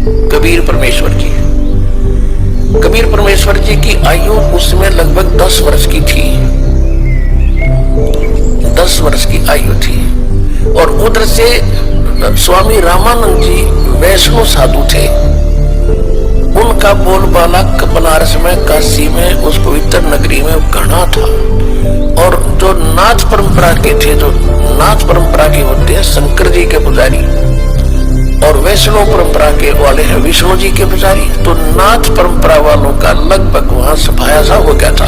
कबीर परमेश्वर जी। कबीर परमेश्वर जी की आयु उसमें लगभग 10 वर्ष की थी, 10 वर्ष की आयु थी। और उधर से स्वामी रामानंद जी वैष्णव साधु थे। उनका बोलबाला बनारस में, काशी में, उस पवित्र नगरी में घना था। और जो नाथ परंपरा के थे, जो नाथ परंपरा के होते हैं शंकर जी के पुजारी, और वैष्णव परंपरा के वाले हैं विष्णु जी के पुजारी, तो नाथ परंपरा वालों का लगभग वहां सफाया सा हो गया था।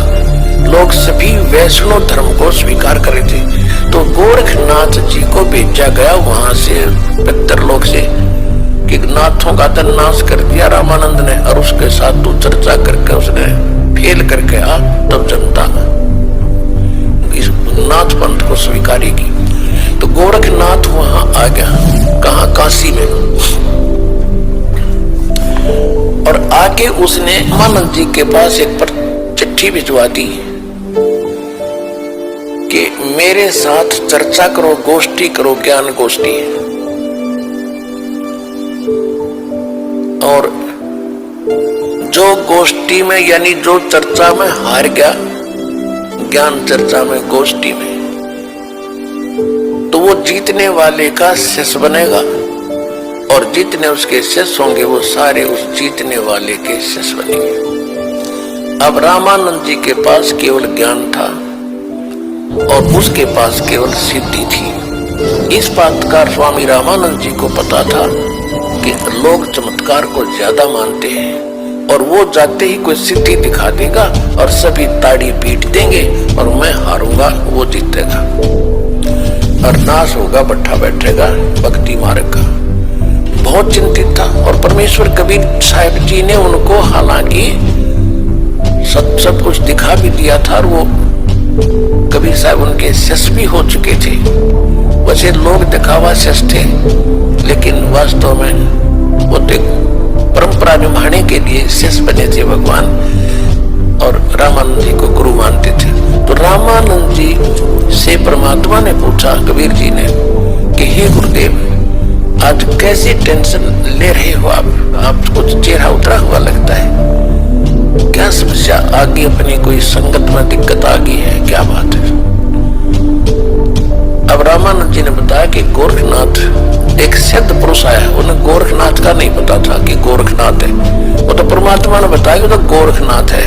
लोग सभी वैष्णव धर्म को स्वीकार कर रहे थे। तो गोरखनाथ जी को भेजा गया वहां से, पितरलोक से, कि नाथों का तो नाश कर दिया रामानंद ने, और उसके साथ तू चर्चा करके उसने फेल करके आ, तब जनता इस नाथ पंथ को स्वीकारेगी। तो गोरखनाथ वहां आ गया, कहा काशी में, और आके उसने रामानंद जी के पास एक चिट्ठी भिजवा दी कि मेरे साथ चर्चा करो, गोष्ठी करो, ज्ञान गोष्ठी। और जो गोष्ठी में, यानी जो चर्चा में हार गया, ज्ञान चर्चा में, गोष्ठी में, तो वो जीतने वाले का शिष्य बनेगा, और जितने उसके शिष्य होंगे वो सारे उस जीतने वाले के शिष्य बनेंगे। अब रामानंद जी के पास केवल ज्ञान था और उसके पास केवल सिद्धि थी। इस बात का स्वामी रामानंद जी को पता था कि लोग चमत्कार को ज्यादा मानते हैं, और वो जाते ही कोई सिद्धि दिखा देगा और सभी ताड़ी पीट देंगे, और मैं हारूंगा, वो जीतेगा, और नाश होगा, बैठा बैठेगा भक्ति मार्ग का। बहुत चिंतित था। और परमेश्वर कबीर साहिब जी ने उनको हालांकि सब कुछ दिखा भी दिया था, और वो कबीर साहब उनके शिष्य भी हो चुके थे। वैसे लोग दिखावा शिष्य थे, लेकिन वास्तव में वो परंपरा निभाने के लिए शिष्य बने थे भगवान, और रामानंद जी को गुरु मानते थे। तो रामानंद जी से परमात्मा ने पूछा, कबीर जी ने, कि हे गुरुदेव, आज कैसे टेंशन ले रहे हो आप कुछ चेहरा उतरा हुआ लगता है, क्या समस्या आ गई, अपनी कोई संगत में दिक्कत आ गई है, क्या बात है? अब रामानंद जी ने बताया कि गोरखनाथ एक सिद्ध पुरुष आया, उन्हें गोरखनाथ का नहीं पता था कि गोरखनाथ है, वो तो परमात्मा ने बताया कि तो गोरखनाथ है।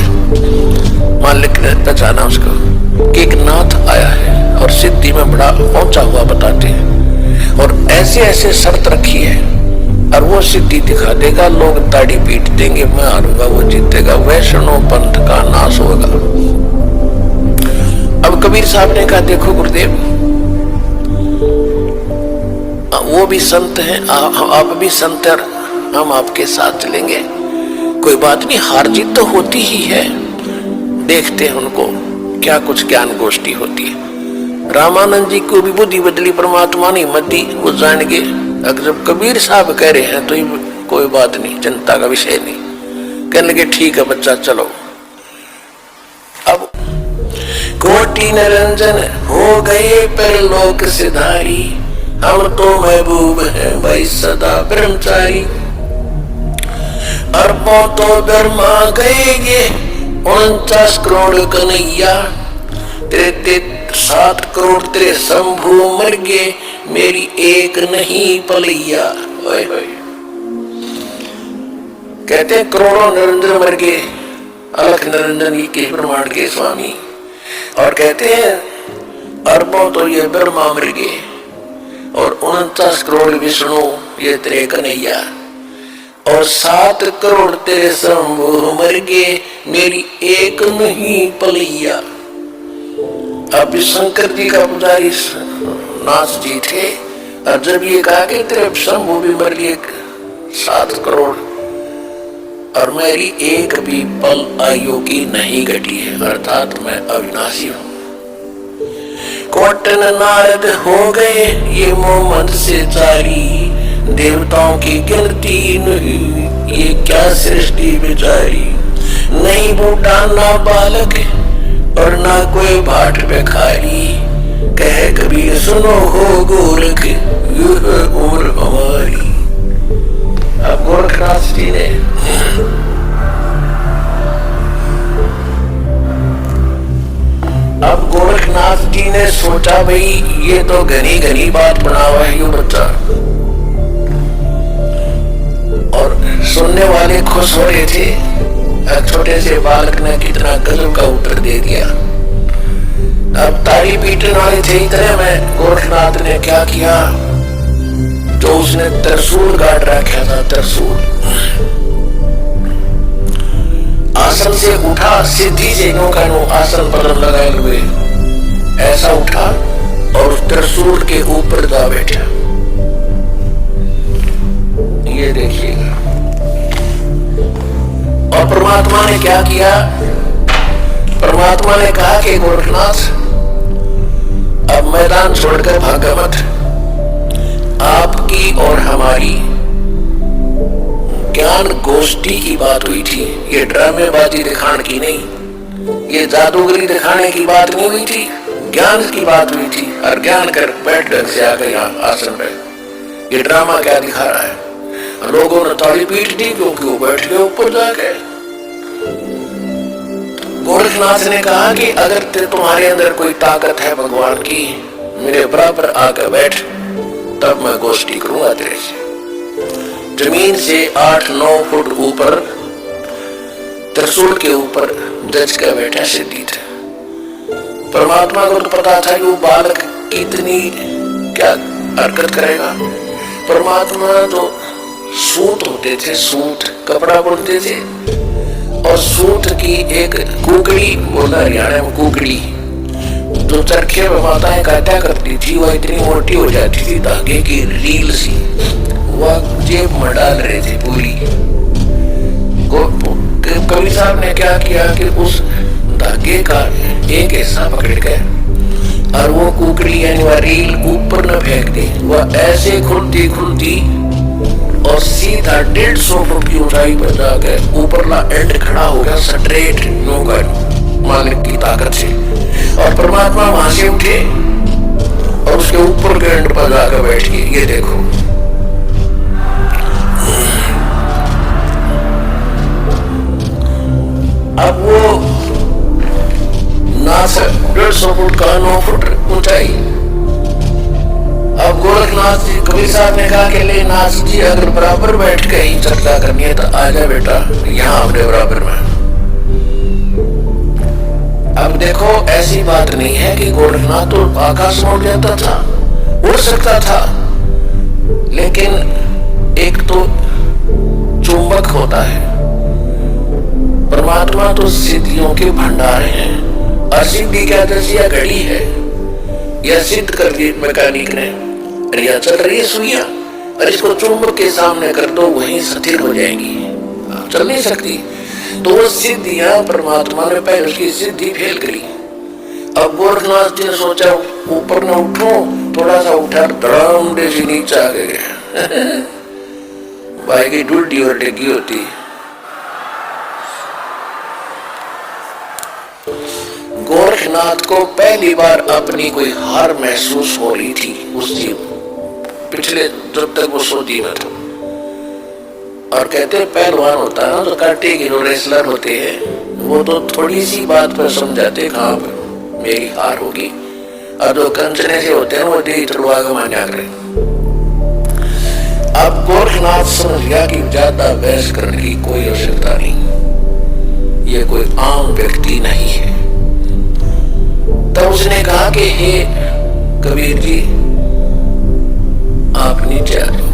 मालिक ने पहचाना उसको कि एक नाथ आया है, और सिद्धि में बड़ा पहुंचा हुआ बताते हैं, और ऐसे ऐसे शर्त रखी है, और वो सिद्धि दिखा देगा, लोग ताड़ी पीट देंगे, मैं हारूंगा, वो जीतेगा, वैष्णव पंथ का नाश होगा। अब कबीर साहब ने कहा, देखो गुरुदेव, वो भी संत हैं, आप भी संत हैं, हम आपके साथ चलेंगे, कोई बात नहीं, हार जीत तो होती ही है, देखते हैं उनको क्या कुछ ज्ञान गोष्ठी होती है। रामानंद जी को भी बुद्धि बदली, परमात्मा ने हिम्मत दी, वो जान गए अगर जब कबीर साहब कह रहे हैं तो कोई बात नहीं, चिंता का विषय नहीं। कहने लगे ठीक है बच्चा, चलो। अब कोटि निरंजन हो गए परलोक सिधारी, हम तो महबूब हैं भाई सदा ब्रह्मचारी। अरबों तो धर्मा गए ये 49 करोड़ कन्हैया, तेरे 7 करोड़ तेरे शंभू मर गए, मेरी एक नहीं पलैया। कहते हैं करोड़ों निरंजन मर गए, अलख निरंजन के प्रमाण के स्वामी, और कहते हैं अरबों तो ये ब्रह्मा मर गए, और 49 करोड़ विष्णु ये तेरे कन्हैया, और 7 करोड़ तेरे शंभू मर गए, मेरी एक नहीं पलैया। अब शंकर जी का पुजारी नाथ जी थे, और जब ये कहा कि तेरे शंभू भी मर गए 7 करोड़, और मेरी एक भी पल आयु की नहीं घटी है, अर्थात मैं अविनाशी हूं। कोटन नारद हो गए ये मोहम्मद से जारी, देवताओं की गिनती नहीं ये क्या सृष्टि बेचारी। नहीं बूढ़ा ना बालक और ना कोई भाट भिखारी, कहे कबीर सुनो हो गोरख यह उम्र हमारी। अब गोरखनाथ जी ने अब गोरखनाथ जी ने सोचा भाई ये तो घनी घनी बात बना हुआ है ये बच्चा, और सुनने वाले खुश हो रहे थे। छोटे से बालक ने कितना गजब का उत्तर दे दिया। अब ताली पीटने वाले थे इतने में गोरखनाथ ने क्या किया, जो उसने त्रिशूल गाड़ रखा था, त्रिशूल आसन से उठा, सीधी से नो का नो आसन पर लगाए हुए ऐसा उठा और त्रिशूल के ऊपर जा बैठा। ये देखिएगा। और परमात्मा ने क्या किया, परमात्मा ने कहा कि गोरखनाथ अब मैदान छोड़कर भागा मत। आपकी और हमारी ज्ञान गोष्ठी की बात हुई थी, ये ड्रामेबाजी दिखाने की नहीं, ये जादूगरी दिखाने की बात नहीं हुई थी, ज्ञान की बात हुई थी। और ज्ञान कर बैठ ढंग से आ गए यहाँ आसन पे। ये ड्रामा क्या दिखा रहा है? लोगों ने ताली पीट दी क्योंकि वो बैठ गए ऊपर जाके। गोरखनाथ ने कहा कि अगर तुम्हारे अंदर कोई ताकत है भगवान की, मेरे बराबर आकर बैठ, तब मैं गोष्ठी करूंगा तेरे से। जमीन से 8-9 फुट ऊपर त्रिशूल के ऊपर जज का बैठा सिद्धि था। परमात्मा को तो पता था कि वो बालक कितनी क्या हरकत करेगा। परमात्मा तो सूत होते थे, सूत कपड़ा बुनते थे, और सूत की एक कुकड़ी, बोला हरियाणा में कुकड़ी, जो चरखे में माताएं काटा करती थी, वह इतनी मोटी हो जाती थी धागे की रील सी, वह जेब में डाल रहे थे पूरी। कवि साहब ने क्या किया कि उस धागे का एक हिस्सा पकड़ के और वो कुकड़ी यानी वह रील ऊपर न फेंक दी, वह ऐसे खुलती खुलती और सीधा 150 फुट की ऊंचाई पर जाकर ऊपरला एंड खड़ा हो गया स्ट्रेट नौकर मालिक की ताकत से। और परमात्मा वहां से उठे और उसके ऊपर के एंड पर जाकर बैठ गए। ये देखो, अब वो नाथ 150 फुट का 9 फुट ऊंचाई। अब गोरखनाथ जी, कबीर साहब ने कहा कि ले नाथ जी अगर बराबर बैठ के ही चर्चा करनी है तो आ जा बेटा यहाँ अपने बराबर में। अब देखो ऐसी बात नहीं है कि गोरखनाथ तो आकाश में उड़ जाता था, उड़ सकता था, लेकिन एक तो चुंबक होता है। परमात्मा तो सिद्धियों के भंडार हैं। असिद्धि क्या दसिया घड़ी है, यह सिद्ध कर दी मैकेनिक ने, यह चल रही है सुइया, और इसको चुंबक के सामने कर दो वहीं स्थिर हो जाएंगी, चल नहीं सकती। तो वो सिद्धियां परमात्मा ने पहले उसकी सिद्धि फेल करी। अब गोरखनाथ जी ने सोचा ऊपर न उठो, थोड़ा सा उठा, धड़ाम से नीचे आ गए। भाई की डुलटी और डिग्गी होती। गोरखनाथ को पहली बार अपनी कोई हार महसूस हो रही थी उस जीव, पिछले जब तक वो सोती में था। और कहते पहलवान होता है ना तो काटे की जो रेसलर होते हैं, वो तो थोड़ी सी बात पर समझाते कहाँ पर मेरी हार होगी, और जो कंचने से होते हैं वो दे तलवार को मान्या करें। अब गोरखनाथ समझ गया कि ज्यादा बहस करने की कोई आवश्यकता नहीं, ये कोई आम व्यक्ति नहीं है। तब उसने कहा कि हे कबीर जी आप नीचे आ जाओ,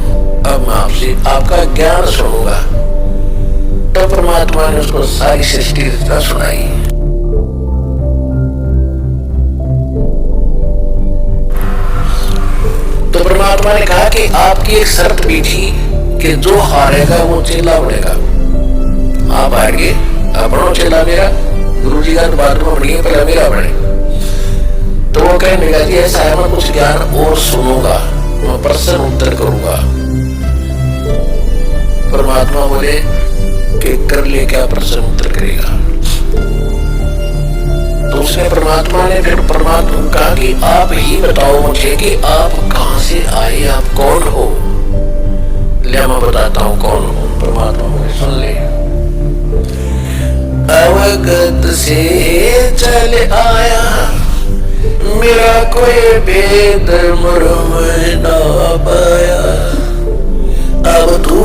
अब मैं आपसे आपका ज्ञान सुनूंगा। तो परमात्मा ने उसको सारी सृष्टि सुनाई। तो परमात्मा ने कहा कि आपकी एक शर्त भी थी कि जो हारेगा वो चेला बनेगा। आप हार गए, अपना चेला मेरा, गुरु जी का बाद में बढ़िया, पहला मेरा बने। तो वो कहने लगा जी ऐसा है, मैं कुछ ज्ञान और सुनूंगा, मैं प्रश्न उत्तर करूंगा। परमात्मा बोले कि कर ले, क्या प्रश्न उत्तर करेगा। तो उसने परमात्मा ने फिर परमात्मा को कहा कि आप ही बताओ मुझे कि आप कहां से आए, आप कौन हो। ले मैं बताता हूं कौन हो। परमात्मा सुन ले। अवगत से चल आया मेरा कोई भेद मरम ना पाया। अब तू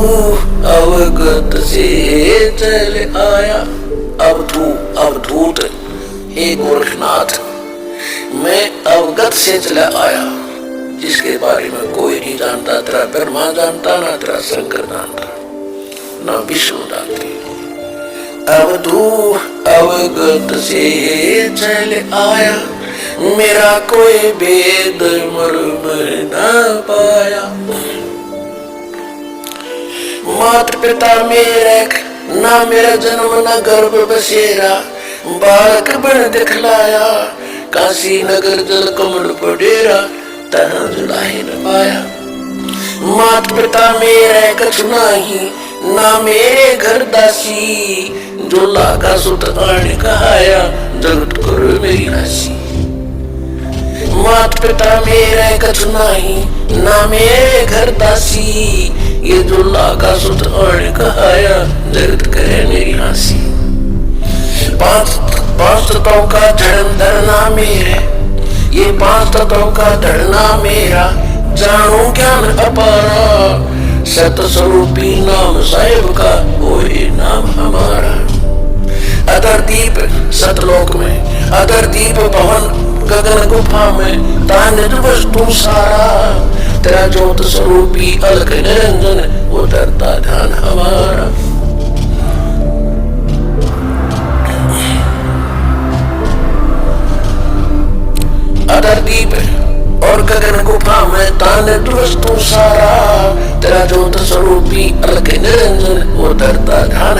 अवगत से चल आया। अब तू अवधूत हे गोरखनाथ, मैं अवगत से चला आया जिसके बारे में कोई नहीं जानता। तेरा ब्रह्मा जानता, ना तेरा शंकर जानता, ना विष्णु जानते। अब तू अवगत से चल आया मेरा कोई भेद मर्म ना पाया। माता पिता मेरे ना मेरा जन्म ना गर्भ बसेरा, बालक बन दिखलाया काशी नगर जल कमल पडेरा, तना जुलाही न पाया। माता पिता मेरे कछु नाही ना मेरे घर दासी, जो लागा सुत आण कहाया जगत करो मेरी हंसी। माता पिता मेरे कछु नाही ना मेरे घर दासी, ये जो लागा सुत आण कहाया जगत करे मेरी हंसी। पांच तत्वों का धर्म धरना मेरे, ये पांच तत्वों का धरना मेरा, जानो ज्ञान अपारा, सत स्वरूपी नाम साहिब का वही नाम हमारा। अदर दीप सतलोक में, अदर दीप भवन गगन गुफा में, तान वस्तु सारा, तेरा ज्योत स्वरूपी अलग निरंजन वो डरता ध्यान हमारा। अदर दीप और गगन गुफा में तान वस्तु सारा, तेरा ज्योत स्वरूपी अलग निरंजन वो डरता ध्यान